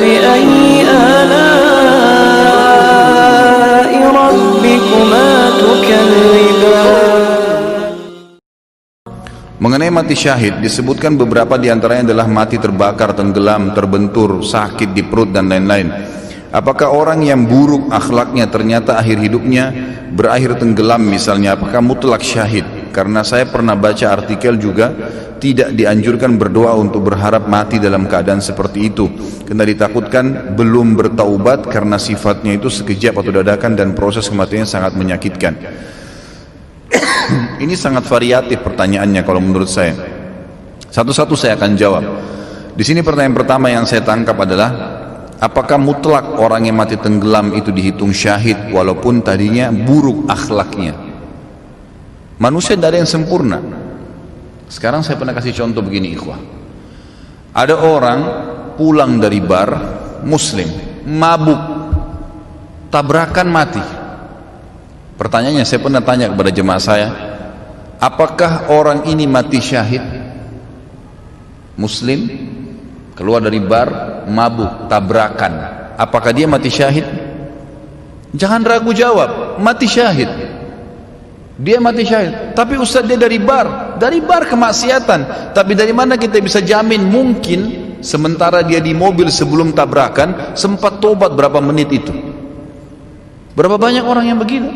فبأي آلاء ربكما تكذبان. Mengenai mati syahid, disebutkan beberapa diantaranya adalah mati terbakar, tenggelam, terbentur, sakit di perut dan lain-lain. Apakah orang yang buruk akhlaknya ternyata akhir hidupnya berakhir tenggelam misalnya, apakah mutlak syahid? Karena saya pernah baca artikel juga tidak dianjurkan berdoa untuk berharap mati dalam keadaan seperti itu, karena ditakutkan belum bertaubat karena sifatnya itu sekejap atau dadakan dan proses kematiannya sangat menyakitkan. Ini sangat variatif pertanyaannya kalau menurut saya. Satu-satu saya akan jawab. Di sini pertanyaan pertama yang saya tangkap adalah, apakah mutlak orang yang mati tenggelam itu dihitung syahid walaupun tadinya buruk akhlaknya? Manusia tidak ada yang sempurna. Sekarang saya pernah kasih contoh begini ikhwah. Ada orang pulang dari bar, muslim, mabuk, tabrakan mati. Pertanyaannya, saya pernah tanya kepada jemaah saya, apakah orang ini mati syahid? Muslim, keluar dari bar, mabuk, tabrakan, apakah dia mati syahid? Jangan ragu jawab, mati syahid. Dia mati syahid. Tapi Ustaz, dia dari bar kemaksiatan. Tapi dari mana kita bisa jamin? Mungkin sementara dia di mobil sebelum tabrakan sempat tobat berapa menit itu. Berapa banyak orang yang begitu?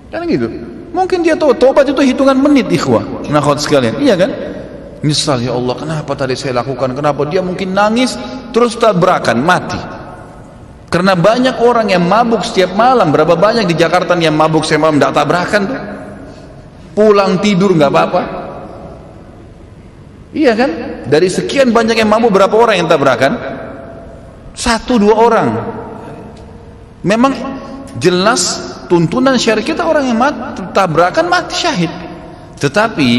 Kan gitu. Mungkin dia tahu tobat itu hitungan menit ikhwah. Nah, khawat sekalian, iya kan? Nyesal, ya Allah, kenapa tadi saya lakukan? Kenapa? Dia mungkin nangis terus tabrakan mati. Karena banyak orang yang mabuk setiap malam. Berapa banyak di Jakarta yang mabuk setiap malam tidak tabrakan tuh? Pulang tidur nggak apa-apa. Iya kan? Dari sekian banyak yang mabuk, berapa orang yang tabrakan? 1-2 orang. Memang jelas tuntunan syariat kita orang yang tabrakan mati syahid. Tetapi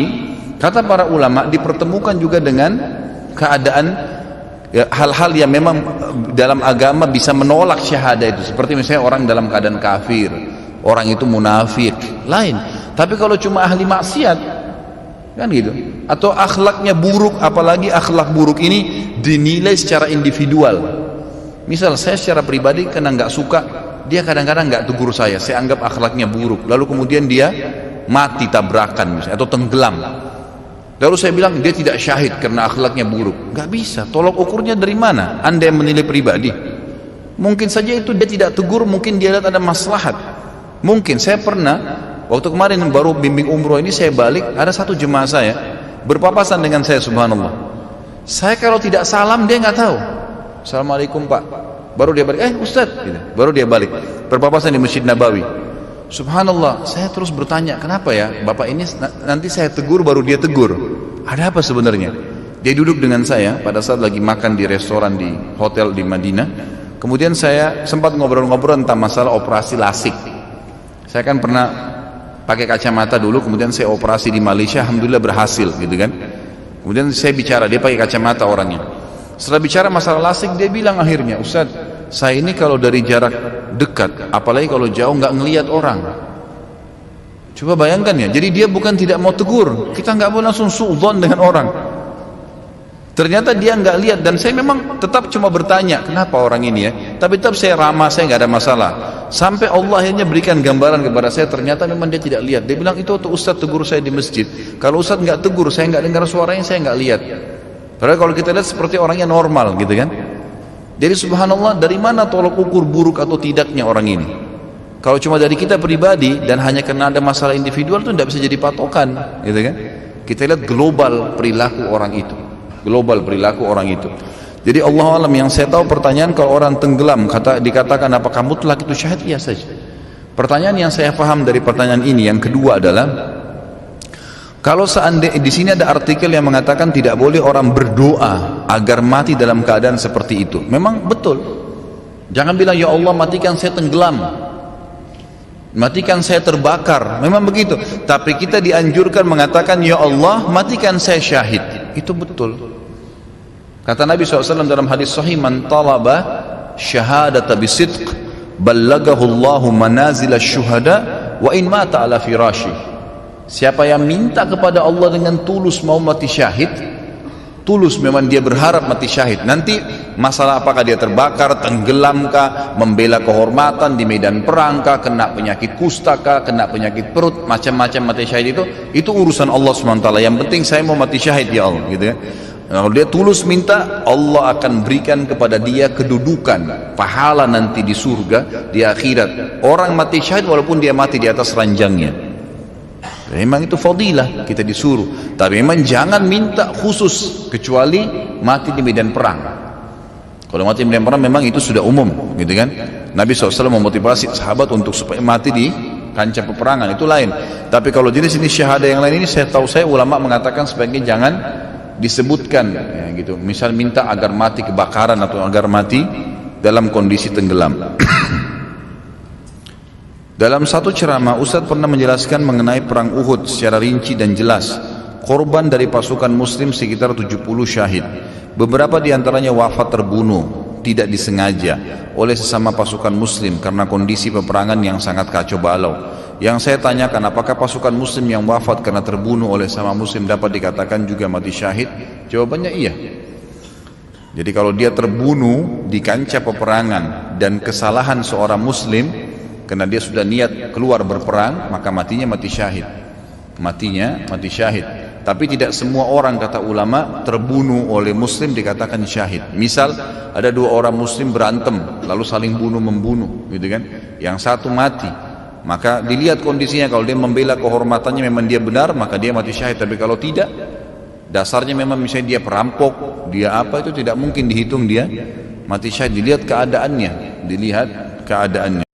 kata para ulama dipertemukan juga dengan keadaan hal-hal yang memang dalam agama bisa menolak syahadah itu, seperti misalnya orang dalam keadaan kafir, orang itu munafik, lain. Tapi kalau cuma ahli maksiat kan gitu, atau akhlaknya buruk, apalagi akhlak buruk ini dinilai secara individual. Misal saya secara pribadi karena nggak suka dia kadang-kadang nggak tegur saya anggap akhlaknya buruk, lalu kemudian dia mati tabrakan misalnya, atau tenggelam, lalu saya bilang dia tidak syahid karena akhlaknya buruk. Nggak bisa, tolok ukurnya dari mana? Anda yang menilai pribadi. Mungkin saja itu dia tidak tegur, mungkin dia lihat ada maslahat. Mungkin saya pernah waktu kemarin baru bimbing umroh ini, saya balik, ada satu jemaah saya berpapasan dengan saya, subhanallah. Saya kalau tidak salam dia nggak tahu. Assalamualaikum Pak, baru dia balik, Ustadz gitu. Baru dia balik, berpapasan di Masjid Nabawi. Subhanallah, saya terus bertanya, kenapa ya Bapak ini nanti saya tegur baru dia tegur, ada apa sebenarnya? Dia duduk dengan saya pada saat lagi makan di restoran di hotel di Madinah. Kemudian saya sempat ngobrol-ngobrol tentang masalah operasi lasik. Saya kan pernah pakai kacamata dulu, kemudian saya operasi di Malaysia, alhamdulillah berhasil gitu kan. Kemudian saya bicara, dia pakai kacamata orangnya. Setelah bicara masalah lasik, dia bilang akhirnya, Ustaz, saya ini kalau dari jarak dekat, apalagi kalau jauh nggak ngelihat orang. Coba bayangkan ya, jadi dia bukan tidak mau tegur, kita nggak boleh langsung suudzon dengan orang. Ternyata dia nggak lihat, dan saya memang tetap cuma bertanya, kenapa orang ini ya? Tapi tetap saya ramah, saya nggak ada masalah. Sampai Allah akhirnya berikan gambaran kepada saya, ternyata memang dia tidak lihat. Dia bilang itu waktu Ustaz tegur saya di masjid. Kalau Ustaz nggak tegur, saya nggak dengar suaranya, saya nggak lihat. Padahal kalau kita lihat seperti orangnya normal, gitu kan? Jadi subhanallah, dari mana tolok ukur buruk atau tidaknya orang ini? Kalau cuma dari kita pribadi dan hanya karena ada masalah individual itu tidak bisa jadi patokan, gitu kan? Kita lihat global perilaku orang itu, global perilaku orang itu. Jadi Allah alam, yang saya tahu pertanyaan kalau orang tenggelam dikatakan apakah mutlak itu syahid, iya saja. Pertanyaan yang saya paham dari pertanyaan ini yang kedua adalah, kalau seandainya di sini ada artikel yang mengatakan tidak boleh orang berdoa agar mati dalam keadaan seperti itu. Memang betul. Jangan bilang ya Allah matikan saya tenggelam, matikan saya terbakar. Memang begitu. Tapi kita dianjurkan mengatakan ya Allah matikan saya syahid. Itu betul. Kata Nabi SAW dalam hadis sahih, man talaba syahadata bisidq ballagahu Allahu manazil syuhada wa in mata ala firashi. Siapa yang minta kepada Allah dengan tulus mau mati syahid, tulus memang dia berharap mati syahid. Nanti masalah apakah dia terbakar, tenggelamkah, membela kehormatan di medan perangkah, kena penyakit kustaka, kena penyakit perut, macam-macam mati syahid itu urusan Allah SWT. Yang penting saya mau mati syahid ya Allah, gitu ya. Kalau dia tulus minta, Allah akan berikan kepada dia kedudukan, pahala nanti di surga, di akhirat. Orang mati syahid walaupun dia mati di atas ranjangnya. Memang itu fadilah, kita disuruh. Tapi memang jangan minta khusus kecuali mati di medan perang. Kalau mati di medan perang memang itu sudah umum, gitu kan? Nabi SAW memotivasi sahabat untuk supaya mati di kancah peperangan, itu lain. Tapi kalau jenis ini syahadah yang lain ini, saya ulama mengatakan sebaiknya jangan disebutkan, ya, gitu. Misal minta agar mati kebakaran atau agar mati dalam kondisi tenggelam. Dalam satu ceramah, Ustadz pernah menjelaskan mengenai perang Uhud secara rinci dan jelas. Korban dari pasukan muslim sekitar 70 syahid. Beberapa diantaranya wafat terbunuh, tidak disengaja, oleh sesama pasukan muslim karena kondisi peperangan yang sangat kacau balau. Yang saya tanyakan, apakah pasukan muslim yang wafat karena terbunuh oleh sesama muslim dapat dikatakan juga mati syahid? Jawabannya iya. Jadi kalau dia terbunuh di kancah peperangan dan kesalahan seorang muslim, karena dia sudah niat keluar berperang, maka matinya mati syahid. Matinya mati syahid. Tapi tidak semua orang, kata ulama, terbunuh oleh muslim dikatakan syahid. Misal ada dua orang muslim berantem lalu saling bunuh-membunuh, gitu kan? Yang satu mati, maka dilihat kondisinya. Kalau dia membela kehormatannya memang dia benar, maka dia mati syahid. Tapi kalau tidak, dasarnya memang misalnya dia perampok, dia apa, itu tidak mungkin dihitung dia mati syahid. Dilihat keadaannya, dilihat keadaannya.